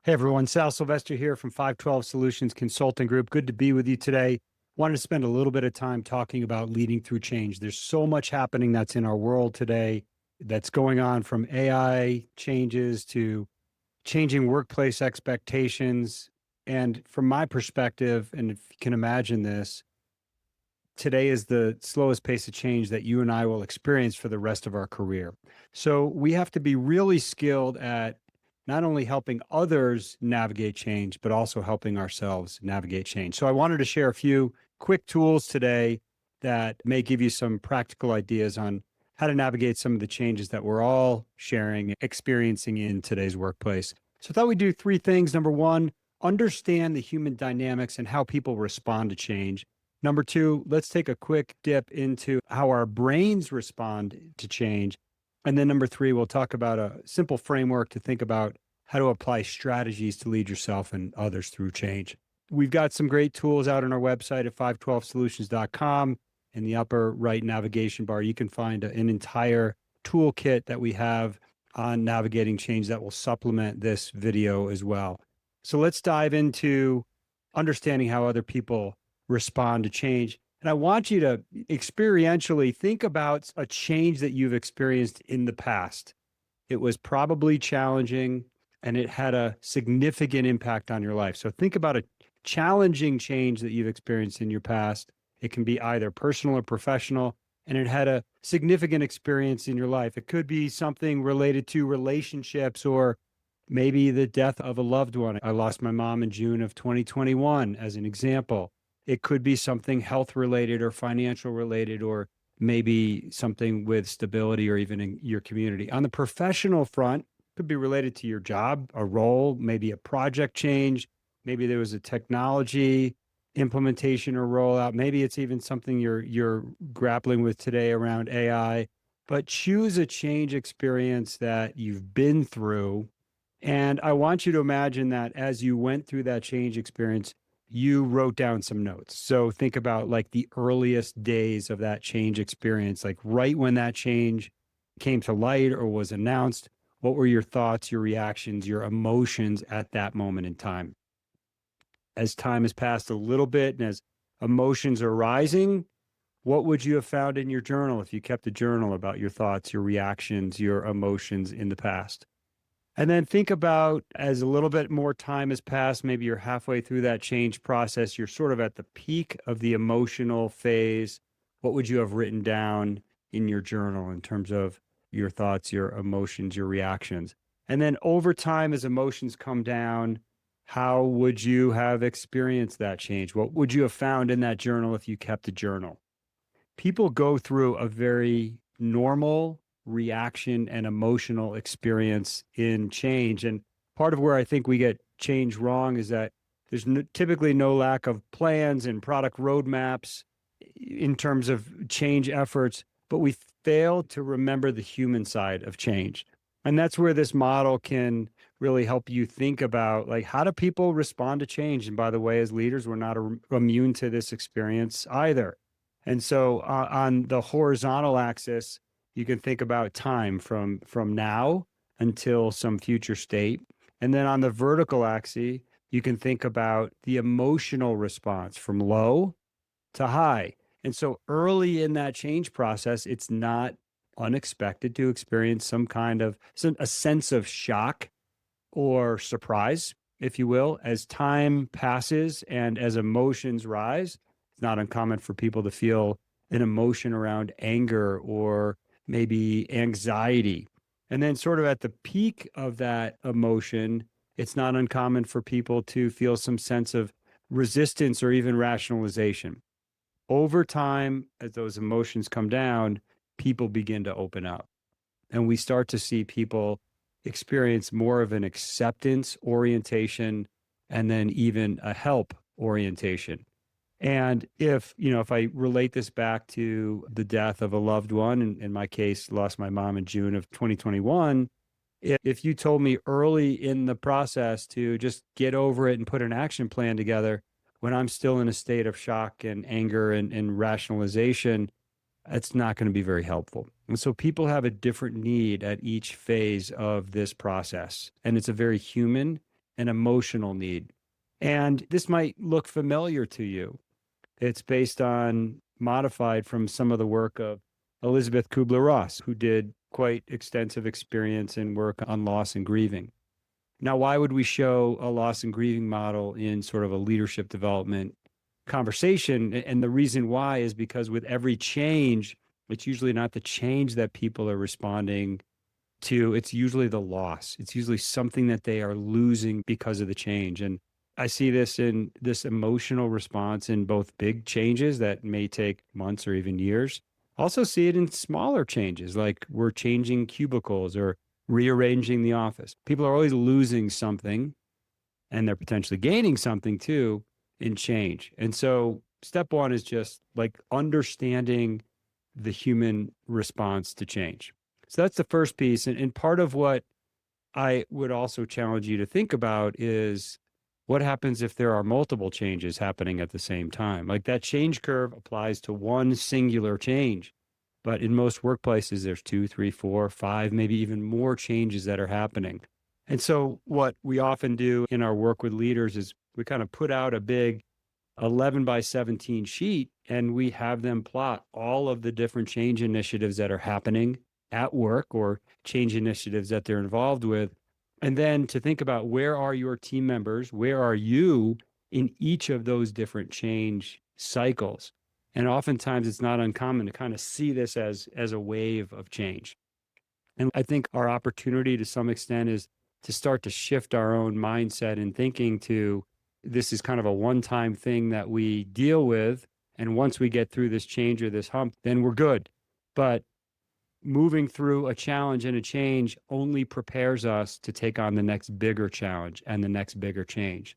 Hey everyone, Sal Silvester here from 512 Solutions Consulting Group. Good to be with you today. Wanted to spend a little bit of time talking about leading through change. There's so much happening that's in our world today that's going on, from AI changes to changing workplace expectations. And from my perspective, and if you can imagine this, today is the slowest pace of change that you and I will experience for the rest of our career. So we have to be really skilled at not only helping others navigate change, but also helping ourselves navigate change. So I wanted to share a few quick tools today that may give you some practical ideas on how to navigate some of the changes that we're all sharing, experiencing in today's workplace. So I thought we'd do three things. Number one, understand the human dynamics and how people respond to change. Number two, let's take a quick dip into how our brains respond to change. And then number three, we'll talk about a simple framework to think about how to apply strategies to lead yourself and others through change. We've got some great tools out on our website at 512solutions.com. In the upper right navigation bar, you can find an entire toolkit that we have on navigating change that will supplement this video as well. So let's dive into understanding how other people respond to change. And I want you to experientially think about a change that you've experienced in the past. It was probably challenging and it had a significant impact on your life. So think about a challenging change that you've experienced in your past. It can be either personal or professional, and it had a significant experience in your life. It could be something related to relationships or maybe the death of a loved one. I lost my mom in June of 2021 as an example. It could be something health related or financial related, or maybe something with stability or even in your community. On the professional front, it could be related to your job, a role, maybe a project change. Maybe there was a technology implementation or rollout. Maybe it's even something you're grappling with today around AI. But choose a change experience that you've been through. And I want you to imagine that as you went through that change experience, you wrote down some notes. So think about like the earliest days of that change experience, like right when that change came to light or was announced. What were your thoughts, your reactions, your emotions at that moment in time? As time has passed a little bit and as emotions are rising, what would you have found in your journal if you kept a journal about your thoughts, your reactions, your emotions in the past? And then think about, as a little bit more time has passed, maybe you're halfway through that change process, you're sort of at the peak of the emotional phase. What would you have written down in your journal in terms of your thoughts, your emotions, your reactions? And then over time, as emotions come down, how would you have experienced that change? What would you have found in that journal if you kept a journal? People go through a very normal reaction and emotional experience in change. And part of where I think we get change wrong is that there's typically no lack of plans and product roadmaps in terms of change efforts, but we fail to remember the human side of change. And that's where this model can really help you think about, like, how do people respond to change? And by the way, as leaders, we're not immune to this experience either. And so on the horizontal axis, you can think about time from now until some future state. And then on the vertical axis, you can think about the emotional response from low to high. And so early in that change process, it's not unexpected to experience some kind of a sense of shock or surprise, if you will. As time passes and as emotions rise, it's not uncommon for people to feel an emotion around anger or maybe anxiety. And then, sort of at the peak of that emotion, it's not uncommon for people to feel some sense of resistance or even rationalization. Over time, as those emotions come down, people begin to open up. And we start to see people experience more of an acceptance orientation and then even a help orientation. And if I relate this back to the death of a loved one, in my case, lost my mom in June of 2021, if you told me early in the process to just get over it and put an action plan together when I'm still in a state of shock and anger and rationalization, it's not going to be very helpful. And so people have a different need at each phase of this process. And it's a very human an emotional need. And this might look familiar to you. It's based on modified from some of the work of Elizabeth Kubler-Ross, who did quite extensive experience and work on loss and grieving. Now, why would we show a loss and grieving model in sort of a leadership development conversation? And the reason why is because with every change, it's usually not the change that people are responding to, it's usually the loss. It's usually something that they are losing because of the change. And I see this in this emotional response in both big changes that may take months or even years. Also see it in smaller changes, like we're changing cubicles or rearranging the office. People are always losing something and they're potentially gaining something too in change. And so step one is just like understanding the human response to change. So that's the first piece. And part of what I would also challenge you to think about is what happens if there are multiple changes happening at the same time? Like that change curve applies to one singular change. But in most workplaces, there's two, three, four, five, maybe even more changes that are happening. And so, what we often do in our work with leaders is we kind of put out a big 11 by 17 sheet and we have them plot all of the different change initiatives that are happening at work or change initiatives that they're involved with. And then to think about where are your team members? Where are you in each of those different change cycles? And oftentimes it's not uncommon to kind of see this as a wave of change. And I think our opportunity to some extent is to start to shift our own mindset and thinking to this is kind of a one-time thing that we deal with. And once we get through this change or this hump, then we're good. But moving through a challenge and a change only prepares us to take on the next bigger challenge and the next bigger change.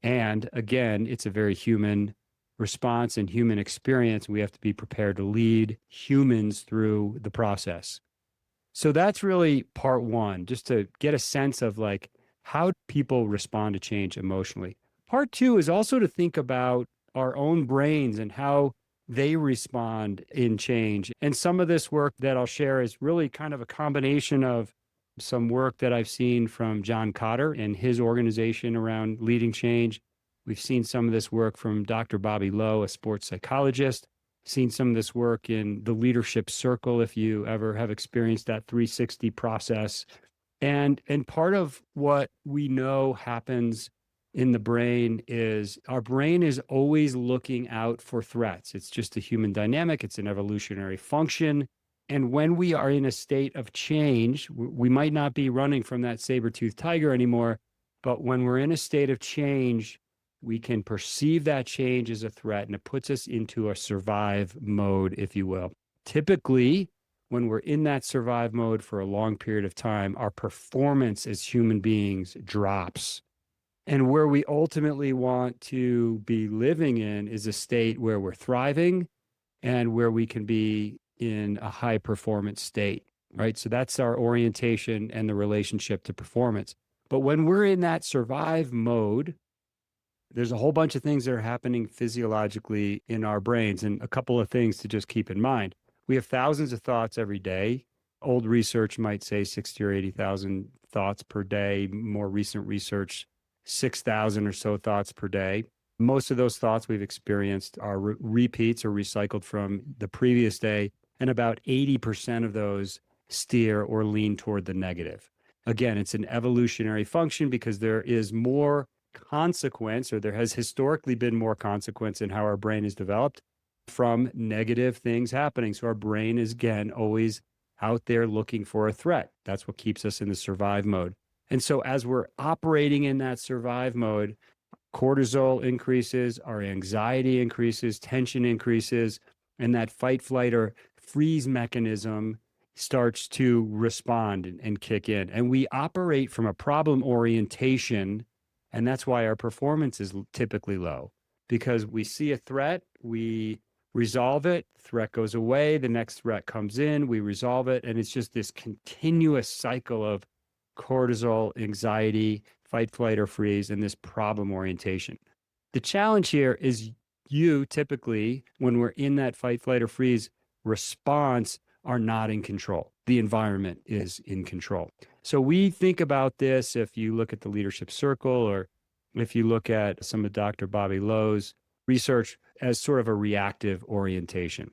And again, it's a very human response and human experience. We have to be prepared to lead humans through the process. So that's really part one, just to get a sense of like how people respond to change emotionally. Part two is also to think about our own brains and how they respond in change. And some of this work that I'll share is really kind of a combination of some work that I've seen from John Cotter and his organization around leading change. We've seen some of this work from Dr. Bobby Lowe, a sports psychologist, seen some of this work in the leadership circle, if you ever have experienced that 360 process. And part of what we know happens in the brain is our brain is always looking out for threats. It's just a human dynamic. It's an evolutionary function. And when we are in a state of change, we might not be running from that saber-toothed tiger anymore, but when we're in a state of change, we can perceive that change as a threat, and it puts us into a survive mode, if you will. Typically, when we're in that survive mode for a long period of time, our performance as human beings drops. And where we ultimately want to be living in is a state where we're thriving and where we can be in a high performance state, right? So that's our orientation and the relationship to performance. But when we're in that survive mode, there's a whole bunch of things that are happening physiologically in our brains, and a couple of things to just keep in mind. We have thousands of thoughts every day. Old research might say 60 or 80,000 thoughts per day. More recent research, 6,000 or so thoughts per day. Most of those thoughts we've experienced are repeats or recycled from the previous day, and about 80% of those steer or lean toward the negative. Again, it's an evolutionary function because there is more consequence, or there has historically been more consequence in how our brain is developed from negative things happening. So our brain is, again, always out there looking for a threat. That's what keeps us in the survive mode. And so as we're operating in that survive mode, cortisol increases, our anxiety increases, tension increases, and that fight, flight, or freeze mechanism starts to respond and kick in. And we operate from a problem orientation, and that's why our performance is typically low, because we see a threat, we resolve it, threat goes away, the next threat comes in, we resolve it, and it's just this continuous cycle of cortisol, anxiety, fight, flight, or freeze, and this problem orientation. The challenge here is you typically, when we're in that fight, flight, or freeze response, are not in control. The environment is in control. So we think about this, if you look at the leadership circle, or if you look at some of Dr. Bobby Lowe's research, as sort of a reactive orientation.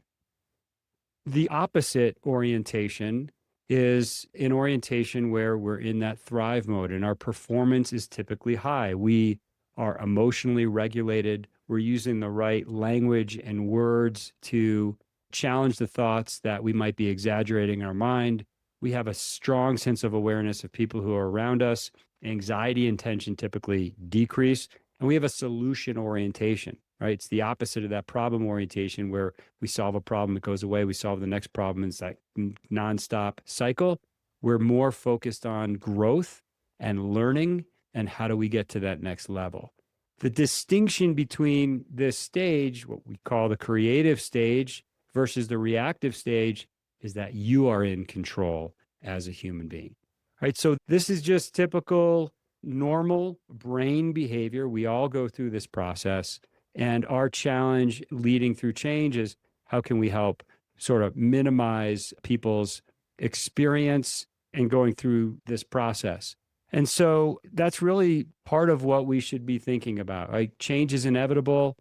The opposite orientation is an orientation where we're in that thrive mode and our performance is typically high. We are emotionally regulated. We're using the right language and words to challenge the thoughts that we might be exaggerating in our mind. We have a strong sense of awareness of people who are around us. Anxiety and tension typically decrease. And we have a solution orientation, right? It's the opposite of that problem orientation where we solve a problem, it goes away, we solve the next problem. It's that nonstop cycle. We're more focused on growth and learning and how do we get to that next level. The distinction between this stage, what we call the creative stage, versus the reactive stage, is that you are in control as a human being. Right? So this is just typical, normal brain behavior. We all go through this process. And our challenge leading through change is how can we help sort of minimize people's experience and going through this process. And so that's really part of what we should be thinking about, right? Change is inevitable,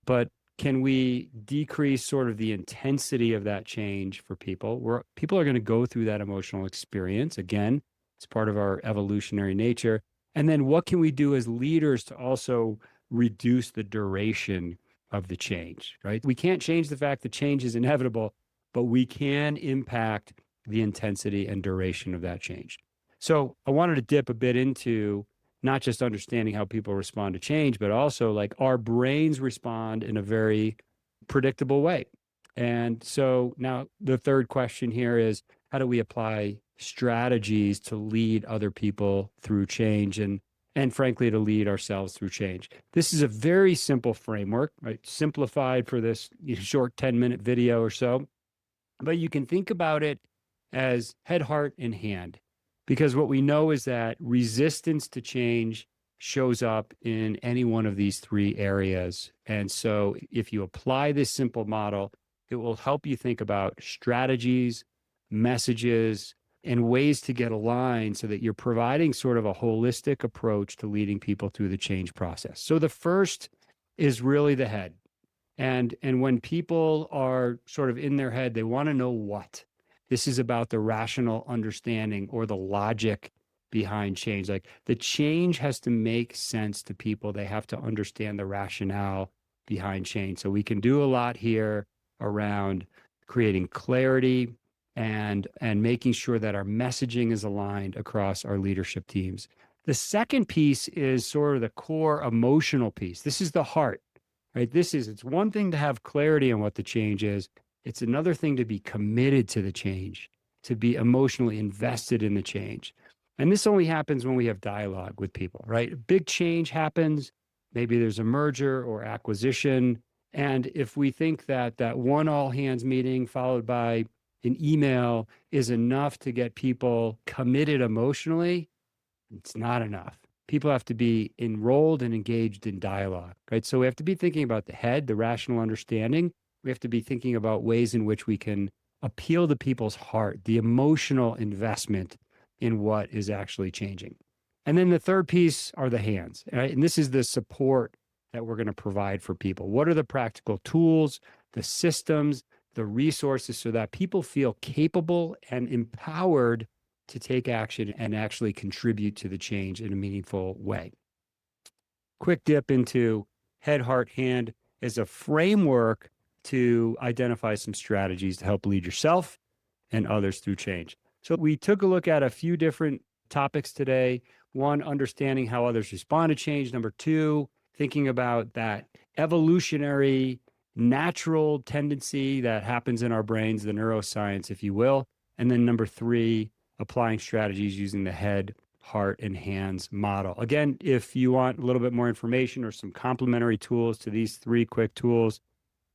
but can we decrease sort of the intensity of that change for people? Where people are going to go through that emotional experience. Again, it's part of our evolutionary nature. And then what can we do as leaders to also reduce the duration of the change, right? We can't change the fact that change is inevitable, but we can impact the intensity and duration of that change. So I wanted to dip a bit into not just understanding how people respond to change, but also like our brains respond in a very predictable way. And so now the third question here is, how do we apply strategies to lead other people through change and frankly, to lead ourselves through change? This is a very simple framework, right? Simplified for this short 10-minute video or so. But you can think about it as head, heart, and hand. Because what we know is that resistance to change shows up in any one of these three areas. And so if you apply this simple model, it will help you think about strategies, messages, and ways to get aligned so that you're providing sort of a holistic approach to leading people through the change process. So the first is really the head. And when people are sort of in their head, they want to know what. This is about the rational understanding or the logic behind change. Like the change has to make sense to people. They have to understand the rationale behind change. So we can do a lot here around creating clarity and making sure that our messaging is aligned across our leadership teams. The second piece is sort of the core emotional piece. This is the heart, right? It's one thing to have clarity on what the change is. It's another thing to be committed to the change, to be emotionally invested in the change. And this only happens when we have dialogue with people, right? A big change happens. Maybe there's a merger or acquisition. And if we think that that one all hands meeting followed by an email is enough to get people committed emotionally, it's not enough. People have to be enrolled and engaged in dialogue, right? So we have to be thinking about the head, the rational understanding. We have to be thinking about ways in which we can appeal to people's heart, the emotional investment in what is actually changing. And then the third piece are the hands, right? And this is the support that we're going to provide for people. What are the practical tools, the systems, the resources so that people feel capable and empowered to take action and actually contribute to the change in a meaningful way? Quick dip into head, heart, hand as a framework to identify some strategies to help lead yourself and others through change. So we took a look at a few different topics today. One, understanding how others respond to change. Number two, thinking about that evolutionary, natural tendency that happens in our brains, the neuroscience, if you will. And then number three, applying strategies using the head, heart, and hands model. Again, if you want a little bit more information or some complementary tools to these three quick tools,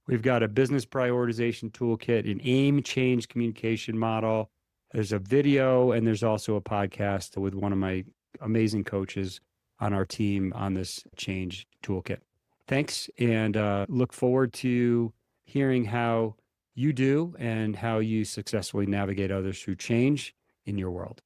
we've got a business prioritization toolkit, an AIM change communication model. There's a video, and there's also a podcast with one of my amazing coaches on our team on this change toolkit. Thanks, and look forward to hearing how you do and how you successfully navigate others through change in your world.